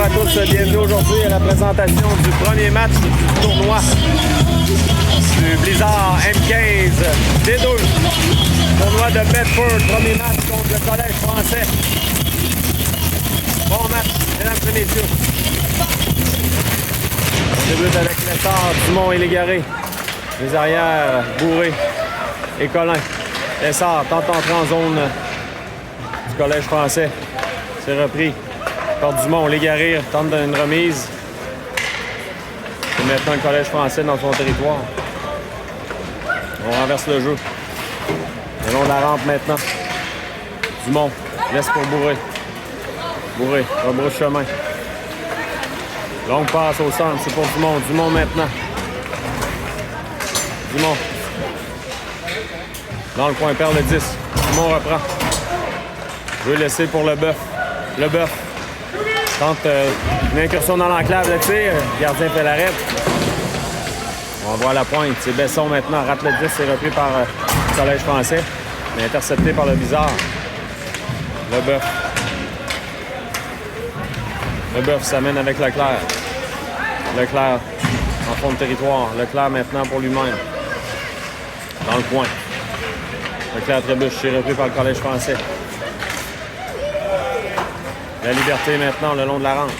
bonjour à tous. Bienvenue aujourd'hui à la présentation du premier match du tournoi du Blizzard M15 D2. Tournoi de Bedford, premier match contre le Collège français. Bon match, mesdames et messieurs. On débute avec Lessard, Dumont et Légaré. Les arrières, Bourré et Collin. Lessard tente d'entrer en zone du Collège français. C'est repris par Dumont. Légaré tente d'une remise. Et maintenant le Collège français dans son territoire. On renverse le jeu. Le long de la rampe maintenant. Dumont laisse pour Bourré. Bourré rebrousse chemin. Longue passe au centre, c'est pour Dumont. Dumont maintenant. Dumont. Dans le coin, perd le 10. Dumont reprend. Jeu laissé pour le Bœuf. Le Bœuf tente une incursion dans l'enclave, le tir. Le gardien fait l'arrêt. On voit la pointe. C'est Besson maintenant. Rate le 10. C'est repris par le Collège français. Mais intercepté par le Blizzard. Le Bœuf. Le Bœuf s'amène avec Leclerc. Leclerc en fond de territoire. Leclerc maintenant pour lui-même. Dans le coin. Leclerc trébuche. C'est repris par le Collège français. La Liberté maintenant le long de la rampe.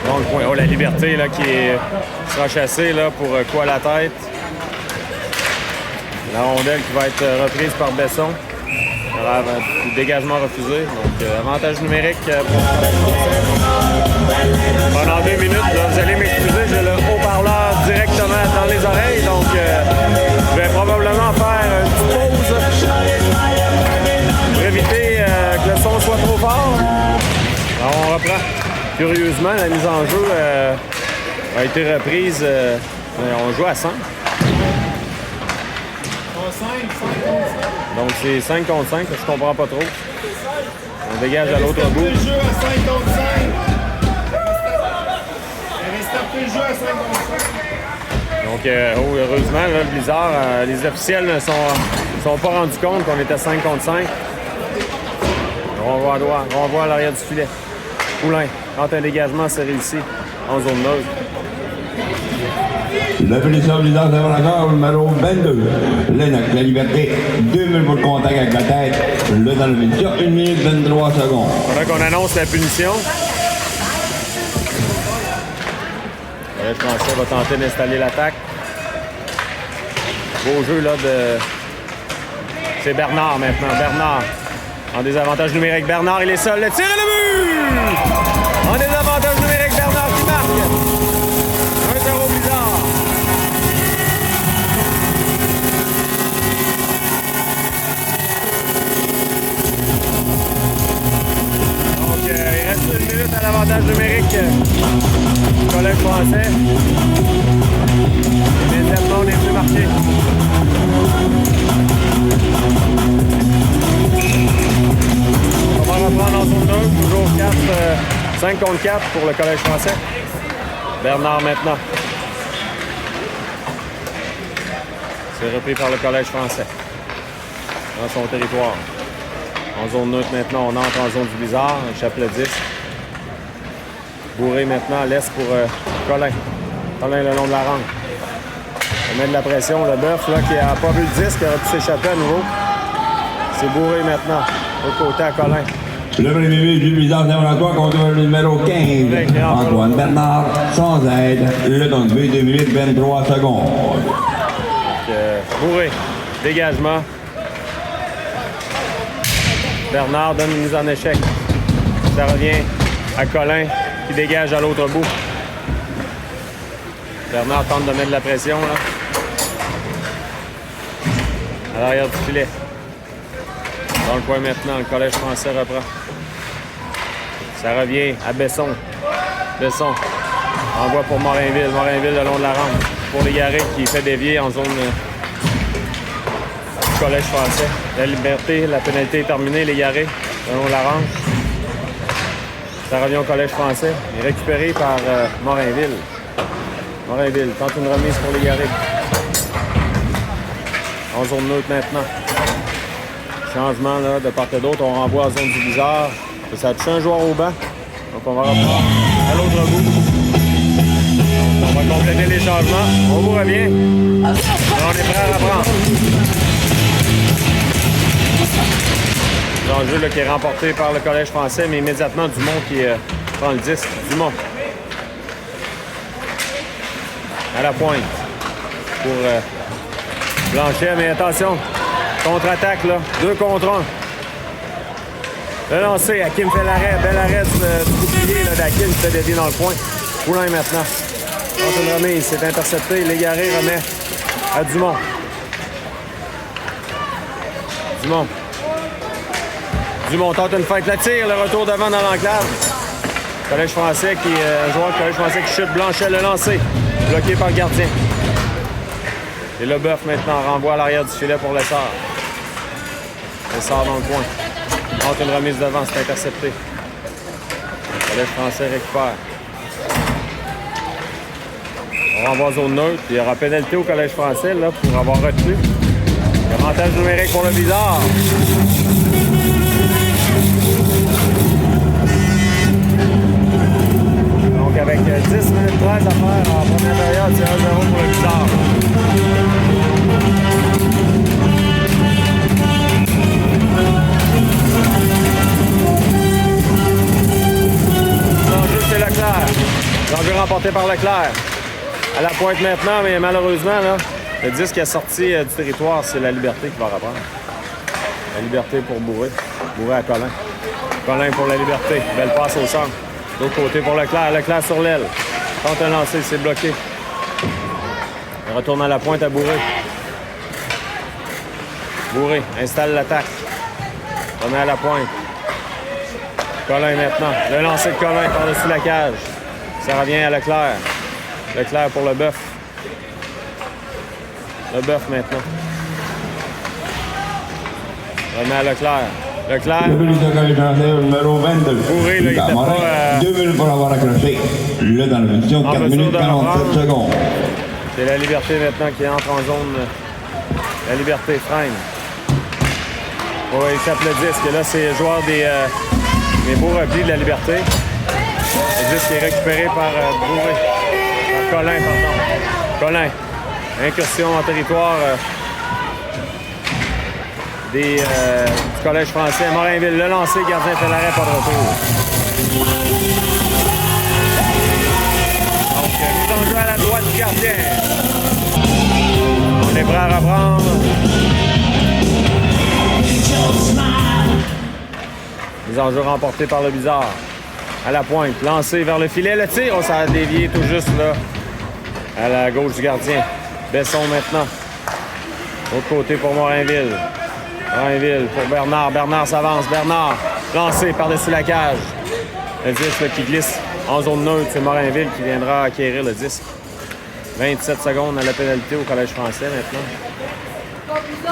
Dans le coin. Oh, la Liberté là, qui sera chassée là, pour quoi la tête. La rondelle qui va être reprise par Besson. Le dégagement refusé. Donc, avantage numérique pour le Collège français. Pendant 2 minutes, là, vous allez m'excuser, j'ai le haut-parleur directement dans les oreilles. Donc, je vais probablement faire une petite pause pour éviter que le son soit trop fort. Alors, on reprend. Curieusement, la mise en jeu a été reprise. On joue à 5. Donc, c'est 5 contre 5. Je comprends pas trop. On dégage à l'autre bout. Le jeu à 5 contre 5. Il reste tapé le jeu à 5 contre 5. Donc, heureusement, là, le Blizzard, les officiels ne sont pas rendus compte qu'on était 5 contre 5. On voit à l'arrière du filet. Poulain, quand un dégagement, c'est réussi en zone neutre. La punition Blizzard devant l'accord numéro 22. Lennox, la Liberté, 2 minutes pour le contact avec la tête. Le dans le punition, 1 minute 23 secondes. Faudrait qu'on annonce la punition. Le Collège français va tenter d'installer l'attaque. Beau jeu là de... C'est Bernard maintenant. Bernard en désavantage numérique. Bernard, il est seul. Le tir et le but! En désavantage numérique, Bernard qui marque. 1-0 Blizzard. Donc, il reste 1 minute à l'avantage numérique du Collège français. Immédiatement, on est plus marqué. On va reprendre en zone 2, toujours 5 contre 4 pour le Collège français. Bernard maintenant. C'est repris par le Collège français. Dans son territoire. En zone neutre maintenant, on entre en zone du Blizzard, chapelet 10. Bourré maintenant, laisse pour Collin. Collin le long de la rampe. On met de la pression, le Bœuf là, qui n'a pas vu le 10, qui aurait pu s'échapper à nouveau. C'est Bourré maintenant, au côté à Collin. Le premier but du Blizzard devant contre le numéro 15. Antoine Bernard, sans aide. Le temps de but, 2 minutes 23 secondes. Bourré, dégagement. Bernard donne une mise en échec. Ça revient à Collin qui dégage à l'autre bout. Bernard tente de mettre de la pression là. À l'arrière du filet. Dans le coin maintenant, le Collège français reprend. Ça revient à Besson. Besson envoie pour Morinville. Morinville le long de la rampe. Pour Légaré qui fait dévier en zone du Collège français. La Liberté, la pénalité est terminée. Légaré le long de la rampe. Ça revient au Collège français. Il est récupéré par Morinville. Morinville tente une remise pour Légaré. En zone neutre maintenant. Changement là, de part et d'autre. On renvoie en zone du Blizzard. Ça a touché un joueur au banc. Donc on va reprendre à l'autre bout. On va compléter les changements. On vous revient. On est prêt à reprendre. L'enjeu qui est remporté par le Collège français, mais immédiatement Dumont qui prend le disque. Dumont. À la pointe. Pour Blanchet, mais attention. Contre-attaque, là. 2 contre 1. Le lancer, Hakim fait l'arrêt. Bel arrêt du bouclier d'Hakim qui fait dévier dans le coin. Poulain maintenant. Contre une remise, c'est intercepté. Légaré remet à Dumont. Dumont. Dumont tente une feinte. Le tir, le retour devant dans l'enclave. Collège français qui un joueur du Collège français qui chute. Blanchet, le lancer. Bloqué par le gardien. Et Leboeuf maintenant renvoie à l'arrière du filet pour Lessard. Lessard dans le coin. Entre une remise devant, c'est intercepté. Le Collège français récupère. On renvoie zone neutre. Il y aura pénalité au Collège français là, pour avoir retenu. Avantage numérique pour le Bizarre. Donc avec 10 minutes 13 à faire en première période, c'est 1-0 pour le Bizarre. L'enjeu, c'est Leclerc. L'enjeu remporté par Leclerc. À la pointe maintenant, mais malheureusement, là, le disque qui est sorti du territoire, c'est la Liberté qui va reprendre. La Liberté pour Bourré. Bourré à Colin. Colin pour la Liberté. Belle passe au centre. De l'autre côté pour Leclerc. Leclerc sur l'aile. Tente un lancer, c'est bloqué. Il retourne à la pointe à Bourré. Bourré installe l'attaque. Remet à la pointe. Colin maintenant. Le lancer de Colin par-dessus la cage. Ça revient à Leclerc. Leclerc pour Leboeuf. Leboeuf maintenant. Remet à Leclerc. Leclerc. Numéro 22. Bourré, là, il était pas... 2 minutes pour avoir accroché. Là, dans la mission, 4 minutes 47 secondes. C'est la Liberté maintenant qui entre en zone. La Liberté freine. Oui, il tape le disque. Et là, c'est le joueur des beaux replis de la Liberté. Le disque est récupéré par Bourré. Par Colin, pardon. Colin. Incursion en territoire du Collège français. Morinville, le lancer, gardien fait l'arrêt, pas de retour. Donc, mise en jeu à la droite du gardien. On est prêt à reprendre. Mise en jeu remportée par le Bizarre. À la pointe, lancé vers le filet. Le tir, oh, ça a dévié tout juste là, à la gauche du gardien. Besson maintenant. Autre côté pour Morinville. Morinville pour Bernard. Bernard s'avance. Bernard lancé par-dessus la cage. Le disque là, qui glisse en zone neutre. C'est Morinville qui viendra acquérir le disque. 27 secondes à la pénalité au Collège français maintenant.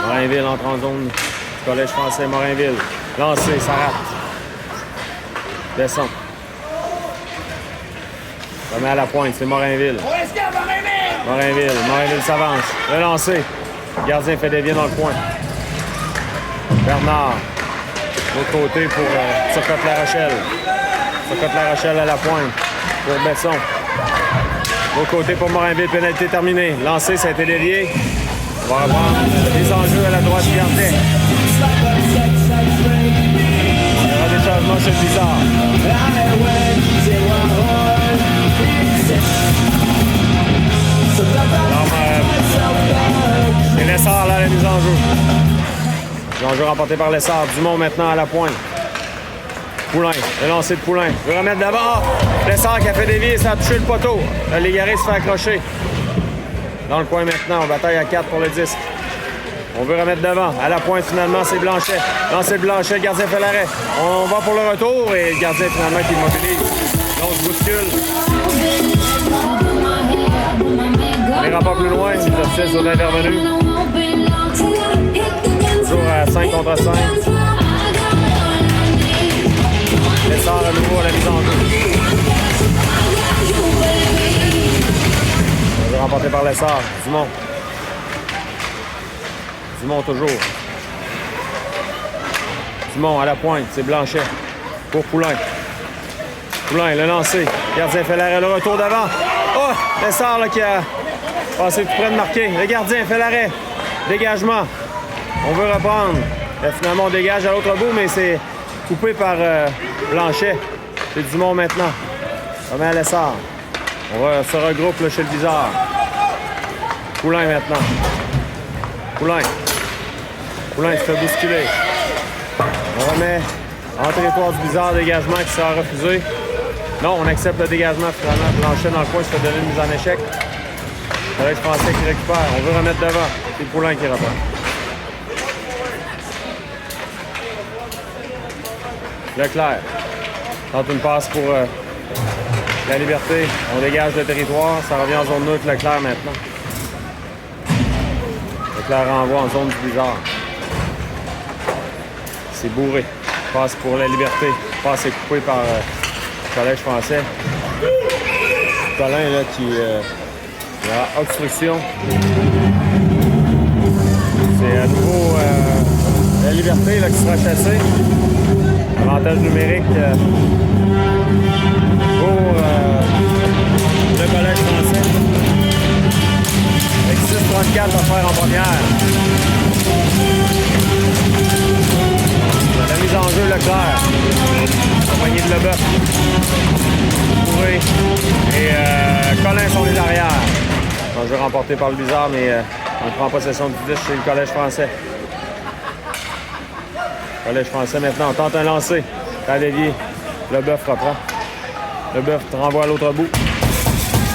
Morinville entre en zone du Collège français. Morinville. Lancé, ça rate. Besson. Remet à la pointe, c'est Morinville. Morinville s'avance. Le lancer. Le gardien fait dévier dans le coin. Bernard. De l'autre côté pour Turcotte La Rochelle. Turcotte La Rochelle à la pointe pour Besson. De l'autre côté pour Morinville, pénalité terminée. Lancé, ça a été dévié. On va reprendre les enjeux à la droite du gardien. Il y aura des changements chez le Bizarre. C'est Lessard là, la mise en jeu. L'enjeu remporté par Lessard. Dumont maintenant à la pointe. Poulain, le lancer de Poulain. Il veut remettre d'abord. Lessard qui a fait dévier, ça a touché le poteau. Le Légaré se fait accrocher. Dans le coin maintenant, on bataille à 4 pour le disque. On veut remettre devant. À la pointe, finalement, c'est Blanchet. Lancer de Blanchet, le gardien fait l'arrêt. On va pour le retour et le gardien, finalement, qui mobilise. On se bouscule. On n'ira pas plus loin. Les officiels sont intervenus. Toujours à 5 contre 5. Lessard à nouveau à la mise en jeu. On va remporter par Lessard. Dumont. Dumont toujours. Dumont à la pointe, c'est Blanchet. Pour Poulain. Poulain, le lancer. Gardien fait l'arrêt, le retour d'avant. Oh! Lessard là, qui a passé tout près de marquer. Le gardien fait l'arrêt. Dégagement. On veut reprendre. Là, finalement, on dégage à l'autre bout, mais c'est coupé par Blanchet. C'est Dumont maintenant. On met à Lessard. On se regroupe là, chez le Bizarre. Poulain maintenant. Poulain. Poulain se fait bousculer. On remet en territoire du Bizarre, dégagement qui sera refusé. Non, on accepte le dégagement finalement. Blanchet dans le coin se fait donner une mise en échec. Collège français qui récupère. On veut remettre devant. C'est Poulain qui reprend. Leclerc tente une passe pour la Liberté. On dégage le territoire. Ça revient en zone neutre. Leclerc maintenant. Leclerc renvoie en zone du Bizarre. C'est bourré. Passe pour la Liberté. Passe est coupé par le Collège français. Colin là qui a obstruction. C'est à nouveau la Liberté là, qui sera chassée. Avantage numérique pour le Collège français. Avec 6,34 à faire en première. La mise en jeu Leclerc. Compagnie de Leboeuf. Bourré. Et Colin sont les arrières. Un jeu remporté par le Bizarre, mais on prend possession du 10 chez le Collège français. Collège français maintenant, on tente un lancer. À dévier. Leboeuf reprend. Leboeuf renvoie à l'autre bout.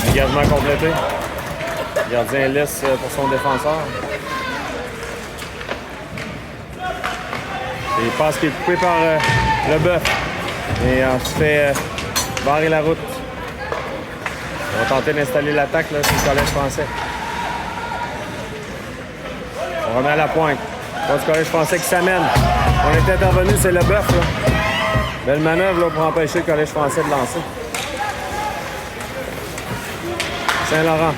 Engagement complété. Le gardien laisse pour son défenseur. Et il passe qui est coupé par Leboeuf. Et on se fait barrer la route. On va tenter d'installer l'attaque sur le Collège français. On remet à la pointe. Pas du Collège français qui s'amène. On est intervenu, c'est Leboeuf. Belle manœuvre là, pour empêcher le Collège français de lancer. Saint-Laurent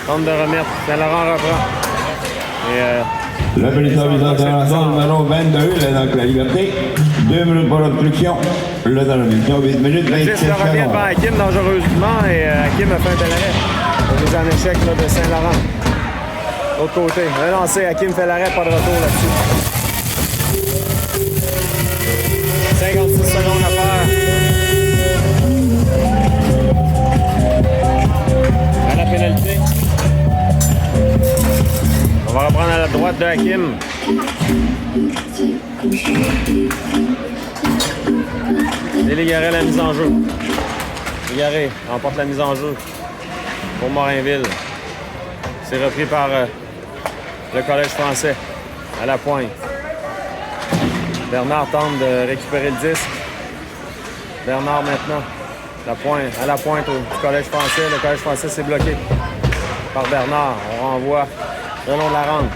tente de remettre. Saint-Laurent reprend. Et le président international numéro 22, là, donc la Liberté. 2 minutes pour l'obstruction. Là, dans la mission, 8 minutes, 27 secondes. Le revient devant Hakim dangereusement et Hakim a fait un bel arrêt. La mise en échec là, de Saint-Laurent. L'autre côté, le lancer, Hakim fait l'arrêt, pas de retour là-dessus. 56 secondes à faire. À la pénalité. On va reprendre à la droite de Hakim. Et Légaré la mise en jeu. Légaré remporte la mise en jeu pour Morinville. C'est repris par le Collège français à la pointe. Bernard tente de récupérer le disque. Bernard maintenant. À la pointe du Collège français. Le Collège français s'est bloqué par Bernard. On renvoie le long de la rampe.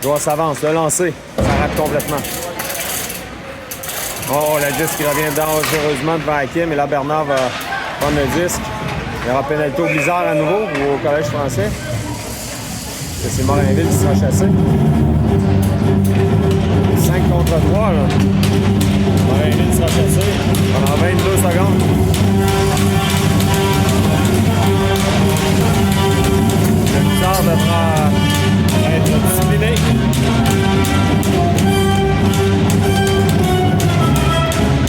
Joie s'avance. Le lancer. Ça rate complètement. Oh, le disque qui revient dangereusement devant Hakim. Et là, Bernard va prendre le disque. Il y aura pénalité au Blizzard à nouveau ou au Collège français. C'est Morinville qui sera chassé. 5 contre 3, là. Morinville sera chassé pendant 22 secondes. Le Blizzard devra être discipliné.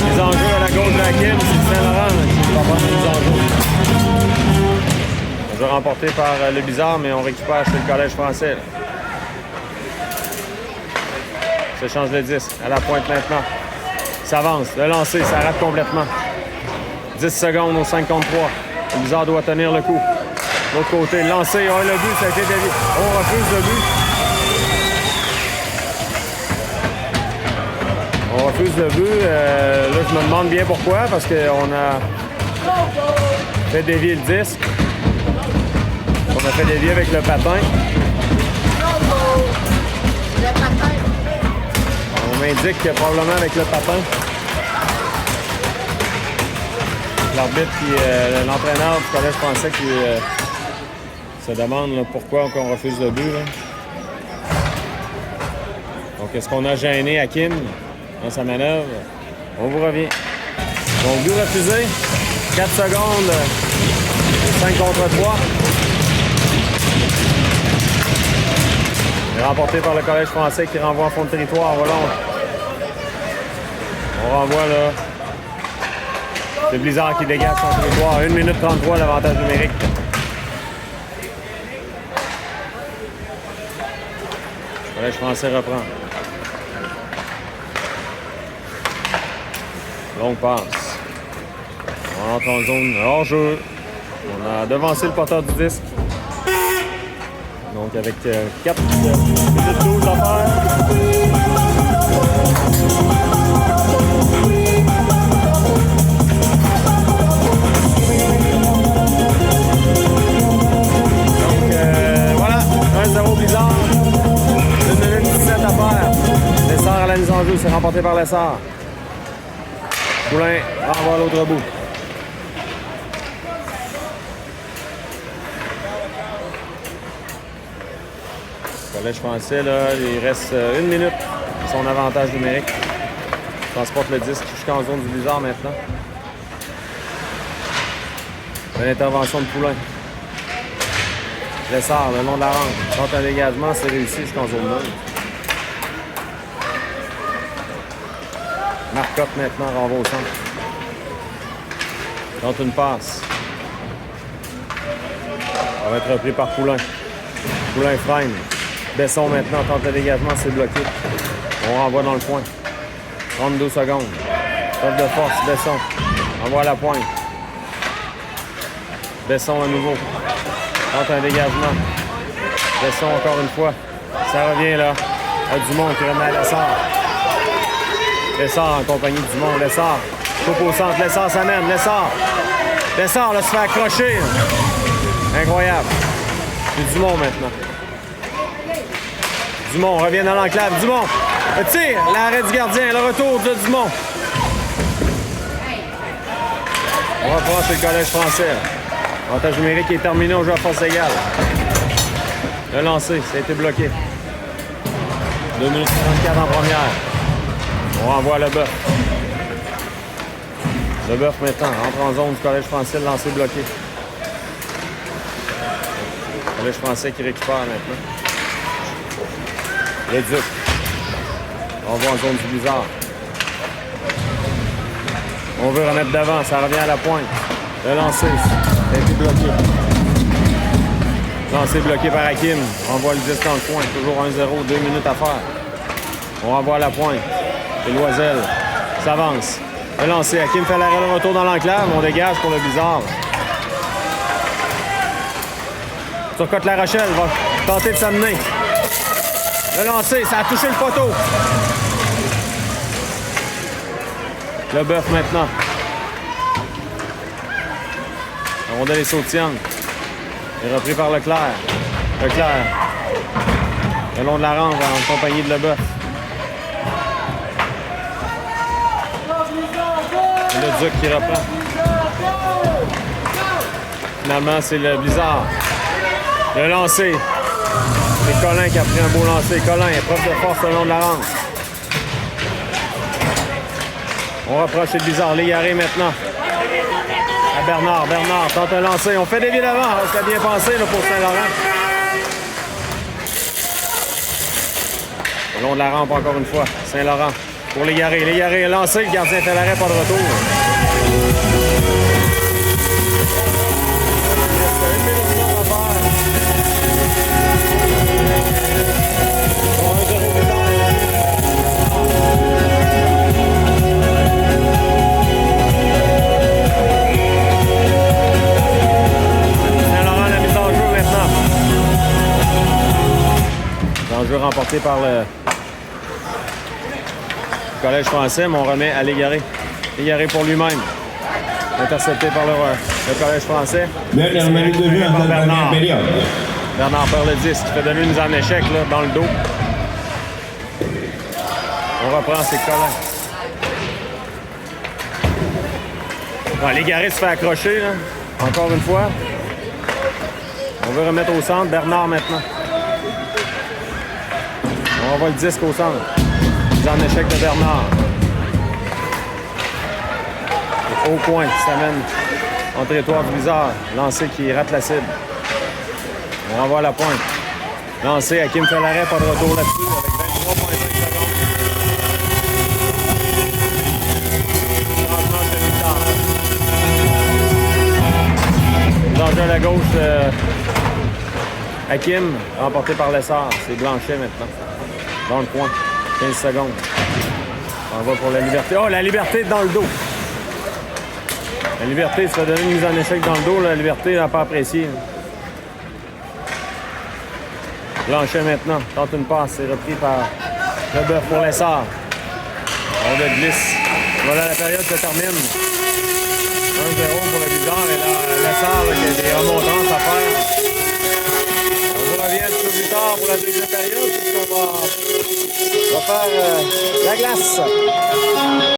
Les enjeux à la gauche de Hakim, c'est Saint-Laurent qui va prendre les enjeux. Un jeu remporté par le Bizarre, mais on récupère chez le Collège français. Là. Ça change le disque. À la pointe maintenant. Ça avance. Le lancer, ça rate complètement. 10 secondes au 5 contre 3. Le Bizarre doit tenir le coup. De l'autre côté, le lancer, oh, le but, ça a été dévié. On refuse le but. On refuse le but. Là, je me demande bien pourquoi, parce qu'on a fait dévier le disque. On a fait dévier avec le patin. On m'indique que probablement avec le patin. L'arbitre et l'entraîneur du Collège français qui se demande là, pourquoi on refuse le but. Là. Donc, est-ce qu'on a gêné Hakim dans sa manœuvre? On vous revient. Donc, but refusé. 4 secondes. 5 contre 3. Et remporté par le Collège français qui renvoie en fond de territoire. Voilà. On renvoie là. C'est Blizzard qui dégage son territoire. 1 minute 33 l'avantage numérique. Le Collège français reprend. Longue passe. On entre en zone hors-jeu. On a devancé le porteur du disque. Donc avec 4 minutes 12 à faire. Voilà, 1-0 Blizzard. 1 minute 17 à faire. Lessard à la mise en jeu, c'est remporté par Lessard. Poulain renvoie à l'autre bout. Le Collège français, là, il reste 1 minute. Son avantage numérique. Transporte le disque jusqu'en zone du Blizzard maintenant. Une intervention de Poulain. Lessard, le long de la rampe. Tente un dégagement, c'est réussi jusqu'en zone 9. Marcotte maintenant renvoie au centre. Tente une passe. Ça va être repris par Poulain. Poulain freine. Besson maintenant tente le dégagement, c'est bloqué. On renvoie dans le point. 32 secondes. Top de force, Besson. Envoie à la pointe. Besson à nouveau. Tente un dégagement. Besson encore une fois. Ça revient là. À Dumont qui remet à Lessard. Lessard en compagnie de Dumont. Lessard. Coupe au centre. Lessard s'amène. Lessard. Lessard là, se fait accrocher. Là. Incroyable. C'est Dumont maintenant. Dumont revient dans l'enclave. Dumont. Le tir. L'arrêt du gardien. Le retour de Dumont. On reprend chez le Collège français. Avantage numérique est terminé au jeu à force égale. Le lancer. Ça a été bloqué. 2 minutes 34 en première. On renvoie le bœuf. Le bœuf maintenant entre en zone du Collège français, le lancer bloqué. Le Collège français qui récupère maintenant. Le Duc. On va en zone du Blizzard. On veut remettre devant, ça revient à la pointe. Le lancer a été bloqué. Lancer bloqué par Hakim. On renvoie le disque dans le coin. Toujours 1-0, 2 minutes à faire. On renvoie à la pointe. Et Loisel s'avance. Le lancer. Hakim fait l'arrêt de retour dans l'enclave. On dégage pour le Blizzard. Turcotte La Rochelle va tenter de s'amener. Le lancer, ça a touché le poteau. Le bœuf maintenant. La rondelle est sautillante. Il est repris par Leclerc. Leclerc. Le long de la rampe en compagnie de Leboeuf. Et le Duc qui reprend. Finalement, c'est le Blizzard. Le lancer. C'est Colin qui a pris un beau lancer. Colin, preuve de force le long de la rampe. On rapproche le Blizzard. Légaré maintenant. À Bernard. Bernard tente un lancer. On fait des vies d'avant. Ça a bien pensé là, pour Saint-Laurent. Le long de la rampe encore une fois. Saint-Laurent. Pour Légaré. Légaré est lancé. Le gardien fait l'arrêt, pas de retour. L'enjeu remporté par le Collège français, mais on remet à Légaré. Légaré pour lui-même. Intercepté par le Collège français. Dernière minute de jeu en cette première période. Bernard perd le disque. Il fait donner une mise en échec là, dans le dos. On reprend ses Colin. Bon, Légaré se fait accrocher. Là. Encore une fois. On veut remettre au centre. Bernard maintenant. On envoie le disque au centre. Mise en échec de Bernard. au coin, qui s'amène en territoire du Blizzard. Lancé qui rate la cible. On renvoie à la pointe. Lancé, Hakim fait l'arrêt, pas de retour là-dessus avec 23,5 secondes. Changement de mi-temps. Danger à la gauche. Hakim, remporté par Lessard. C'est Blanchet maintenant. Dans le coin. 15 secondes. On va pour la liberté. Oh, la liberté dans le dos. La liberté, ça va donner une mise en échec dans le dos. La liberté n'a pas apprécié. Blanchet maintenant. Tente une passe. C'est repris par Leboeuf pour Lessard. On le glisse. Voilà, la période se termine. 1-0 pour le Blizzard. Et là, Lessard qui a des remontrances à faire. On revient un peu plus tard pour la deuxième période. On va faire la glace.